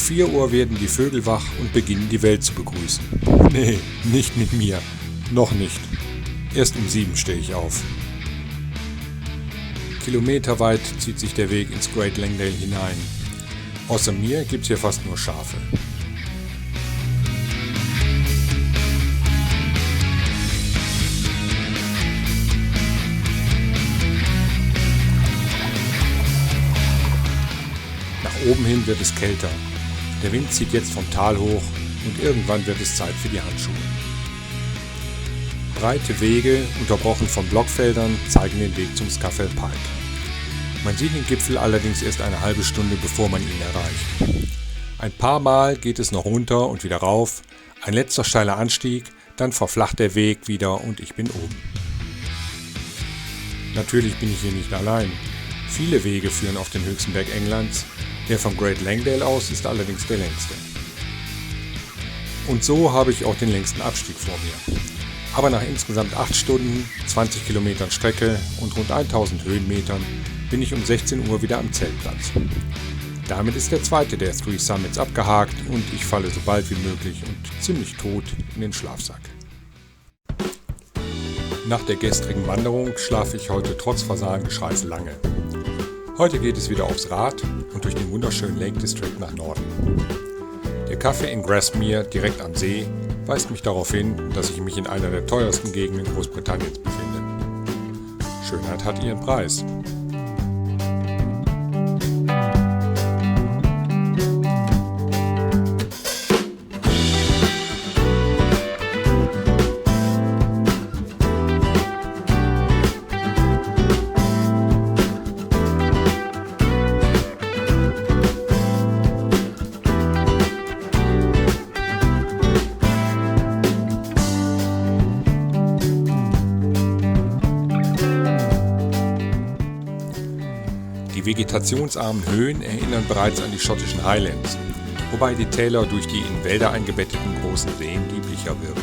4 Uhr werden die Vögel wach und beginnen die Welt zu begrüßen. Nee, nicht mit mir. Noch nicht. Erst um 7 stehe ich auf. Kilometerweit zieht sich der Weg ins Great Langdale hinein. Außer mir gibt's hier fast nur Schafe. Nach oben hin wird es kälter. Der Wind zieht jetzt vom Tal hoch und irgendwann wird es Zeit für die Handschuhe. Breite Wege, unterbrochen von Blockfeldern, zeigen den Weg zum Scafell Pike. Man sieht den Gipfel allerdings erst eine halbe Stunde, bevor man ihn erreicht. Ein paar Mal geht es noch runter und wieder rauf, ein letzter steiler Anstieg, dann verflacht der Weg wieder und ich bin oben. Natürlich bin ich hier nicht allein. Viele Wege führen auf den höchsten Berg Englands, der vom Great Langdale aus ist allerdings der längste. Und so habe ich auch den längsten Abstieg vor mir. Aber nach insgesamt 8 Stunden, 20 Kilometern Strecke und rund 1000 Höhenmetern bin ich um 16 Uhr wieder am Zeltplatz. Damit ist der zweite der 3 Summits abgehakt und ich falle so bald wie möglich und ziemlich tot in den Schlafsack. Nach der gestrigen Wanderung schlafe ich heute trotz Fasanengeschreis lange. Heute geht es wieder aufs Rad und durch den wunderschönen Lake District nach Norden. Der Kaffee in Grasmere, direkt am See, weist mich darauf hin, dass ich mich in einer der teuersten Gegenden Großbritanniens befinde. Schönheit hat ihren Preis. Die vegetationsarmen Höhen erinnern bereits an die schottischen Highlands, wobei die Täler durch die in Wälder eingebetteten großen Seen lieblicher wirken.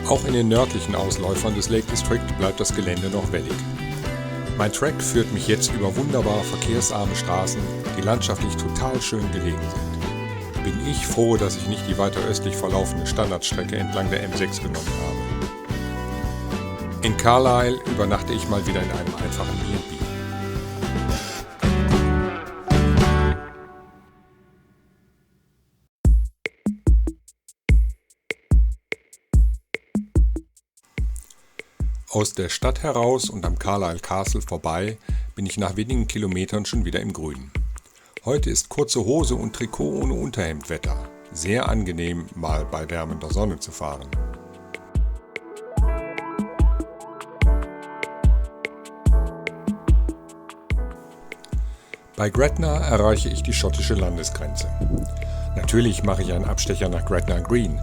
Auch in den nördlichen Ausläufern des Lake District bleibt das Gelände noch wellig. Mein Track führt mich jetzt über wunderbar verkehrsarme Straßen, die landschaftlich total schön gelegen sind. Bin ich froh, dass ich nicht die weiter östlich verlaufende Standardstrecke entlang der M6 genommen habe. In Carlisle übernachte ich mal wieder in einem einfachen B&B. Aus der Stadt heraus und am Carlisle Castle vorbei bin ich nach wenigen Kilometern schon wieder im Grünen. Heute ist kurze Hose und Trikot ohne Unterhemd Wetter. Sehr angenehm, mal bei wärmender Sonne zu fahren. Bei Gretna erreiche ich die schottische Landesgrenze. Natürlich mache ich einen Abstecher nach Gretna Green,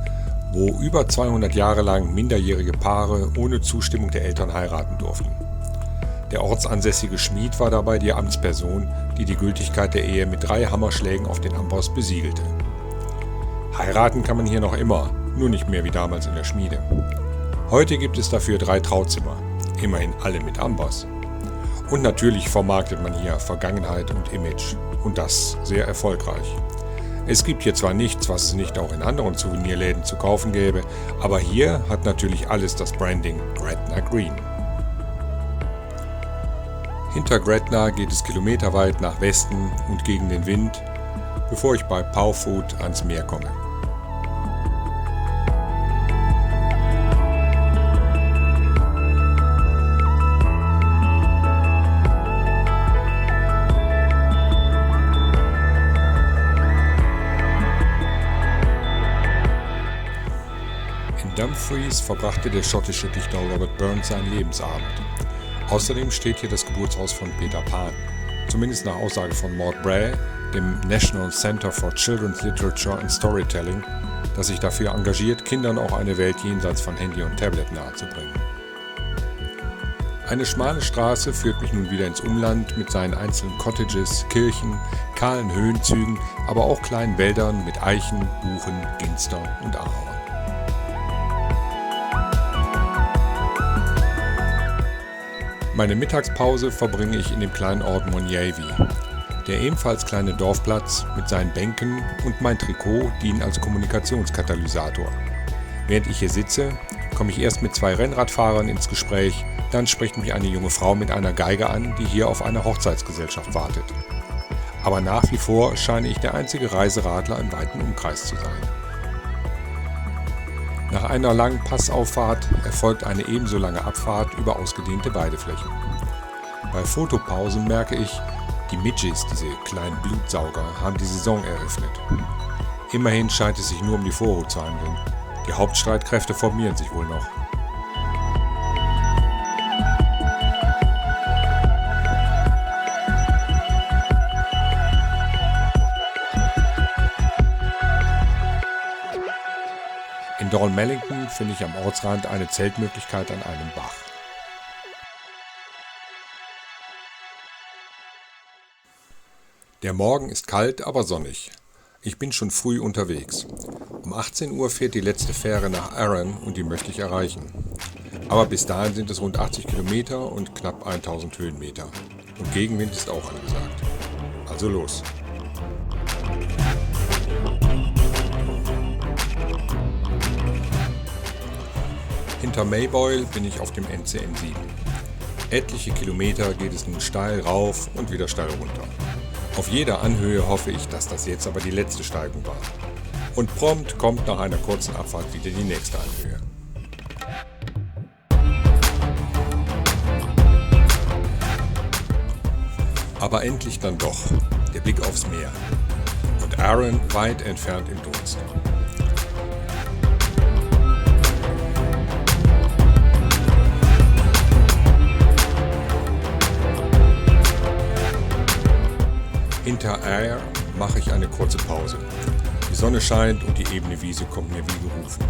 wo über 200 Jahre lang minderjährige Paare ohne Zustimmung der Eltern heiraten durften. Der ortsansässige Schmied war dabei die Amtsperson, die die Gültigkeit der Ehe mit 3 Hammerschlägen auf den Amboss besiegelte. Heiraten kann man hier noch immer, nur nicht mehr wie damals in der Schmiede. Heute gibt es dafür 3 Trauzimmer, immerhin alle mit Amboss. Und natürlich vermarktet man hier Vergangenheit und Image, und das sehr erfolgreich. Es gibt hier zwar nichts, was es nicht auch in anderen Souvenirläden zu kaufen gäbe, aber hier hat natürlich alles das Branding Gretna Green. Hinter Gretna geht es kilometerweit nach Westen und gegen den Wind, bevor ich bei Powfoot ans Meer komme. Dumfries verbrachte der schottische Dichter Robert Burns seinen Lebensabend. Außerdem steht hier das Geburtshaus von Peter Pan. Zumindest nach Aussage von Maud Bray, dem National Center for Children's Literature and Storytelling, das sich dafür engagiert, Kindern auch eine Welt jenseits von Handy und Tablet nahezubringen. Eine schmale Straße führt mich nun wieder ins Umland mit seinen einzelnen Cottages, Kirchen, kahlen Höhenzügen, aber auch kleinen Wäldern mit Eichen, Buchen, Ginster und Ahorn. Meine Mittagspause verbringe ich in dem kleinen Ort Monjavie. Der ebenfalls kleine Dorfplatz mit seinen Bänken und mein Trikot dienen als Kommunikationskatalysator. Während ich hier sitze, komme ich erst mit 2 Rennradfahrern ins Gespräch, dann spricht mich eine junge Frau mit einer Geige an, die hier auf eine Hochzeitsgesellschaft wartet. Aber nach wie vor scheine ich der einzige Reiseradler im weiten Umkreis zu sein. Nach einer langen Passauffahrt erfolgt eine ebenso lange Abfahrt über ausgedehnte Weideflächen. Bei Fotopausen merke ich, die Midges, diese kleinen Blutsauger, haben die Saison eröffnet. Immerhin scheint es sich nur um die Vorhut zu handeln. Die Hauptstreitkräfte formieren sich wohl noch. In Dalmellington finde ich am Ortsrand eine Zeltmöglichkeit an einem Bach. Der Morgen ist kalt, aber sonnig. Ich bin schon früh unterwegs. Um 18 Uhr fährt die letzte Fähre nach Arran und die möchte ich erreichen. Aber bis dahin sind es rund 80 Kilometer und knapp 1000 Höhenmeter. Und Gegenwind ist auch angesagt. Also los! Hinter Mayboyle bin ich auf dem NCN 7. Etliche Kilometer geht es nun steil rauf und wieder steil runter. Auf jeder Anhöhe hoffe ich, dass das jetzt aber die letzte Steigung war. Und prompt kommt nach einer kurzen Abfahrt wieder die nächste Anhöhe. Aber endlich dann doch, der Blick aufs Meer. Und Arran weit entfernt im Dunst. Hinter Ayr mache ich eine kurze Pause. Die Sonne scheint und die ebene Wiese kommt mir wie gerufen.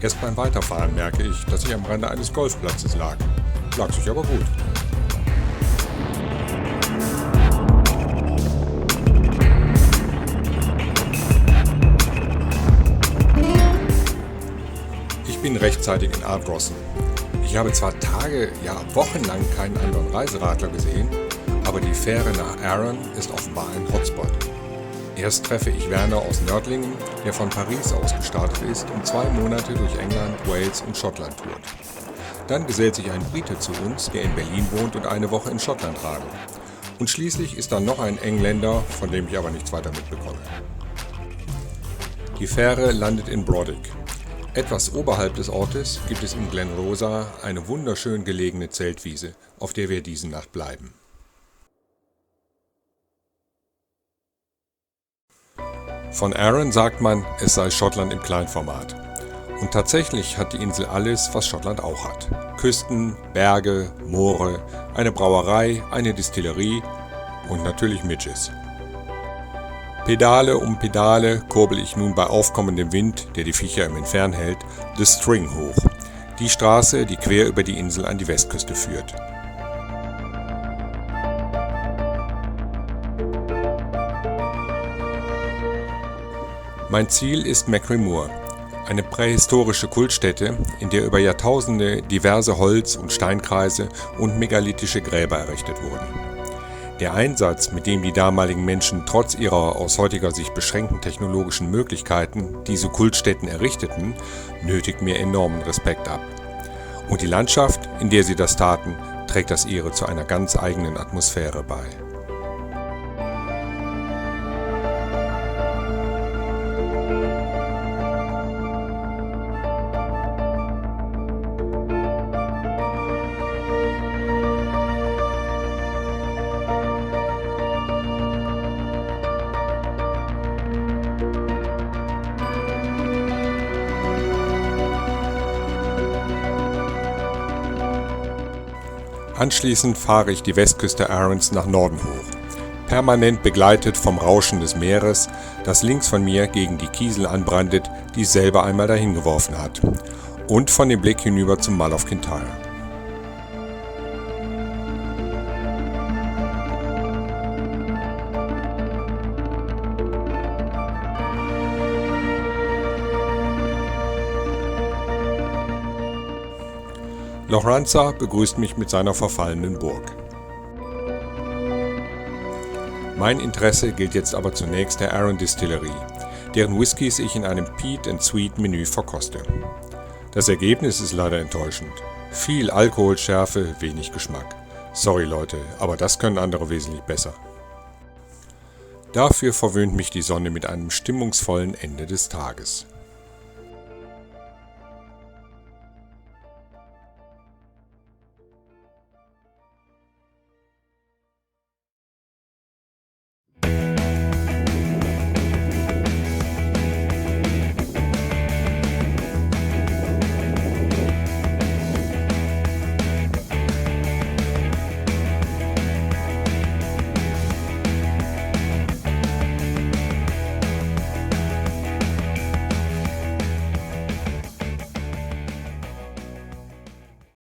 Erst beim Weiterfahren merke ich, dass ich am Rande eines Golfplatzes lag. Lag sich aber gut. Ich bin rechtzeitig in Ardrossan. Ich habe zwar Tage, ja wochenlang keinen anderen Reiseradler gesehen, aber die Fähre nach Arran ist offenbar ein Hotspot. Erst treffe ich Werner aus Nördlingen, der von Paris aus gestartet ist und 2 Monate durch England, Wales und Schottland tourt. Dann gesellt sich ein Brite zu uns, der in Berlin wohnt und eine Woche in Schottland radelt. Und schließlich ist dann noch ein Engländer, von dem ich aber nichts weiter mitbekomme. Die Fähre landet in Brodick. Etwas oberhalb des Ortes gibt es in Glen Rosa eine wunderschön gelegene Zeltwiese, auf der wir diese Nacht bleiben. Von Arran sagt man, es sei Schottland im Kleinformat. Und tatsächlich hat die Insel alles, was Schottland auch hat. Küsten, Berge, Moore, eine Brauerei, eine Distillerie und natürlich Midges. Pedale um Pedale kurbel ich nun bei aufkommendem Wind, der die Viecher im Entfernen hält, The String hoch. Die Straße, die quer über die Insel an die Westküste führt. Mein Ziel ist Macri Moor, eine prähistorische Kultstätte, in der über Jahrtausende diverse Holz- und Steinkreise und megalithische Gräber errichtet wurden. Der Einsatz, mit dem die damaligen Menschen trotz ihrer aus heutiger Sicht beschränkten technologischen Möglichkeiten diese Kultstätten errichteten, nötigt mir enormen Respekt ab. Und die Landschaft, in der sie das taten, trägt das ihre zu einer ganz eigenen Atmosphäre bei. Anschließend fahre ich die Westküste Arons nach Norden hoch, permanent begleitet vom Rauschen des Meeres, das links von mir gegen die Kiesel anbrandet, die es selber einmal dahin geworfen hat, und von dem Blick hinüber zum Mull of Kintyre. Loch Ranza begrüßt mich mit seiner verfallenen Burg. Mein Interesse gilt jetzt aber zunächst der Arran Distillery, deren Whiskys ich in einem Peat and Sweet Menü verkoste. Das Ergebnis ist leider enttäuschend. Viel Alkoholschärfe, wenig Geschmack. Sorry Leute, aber das können andere wesentlich besser. Dafür verwöhnt mich die Sonne mit einem stimmungsvollen Ende des Tages.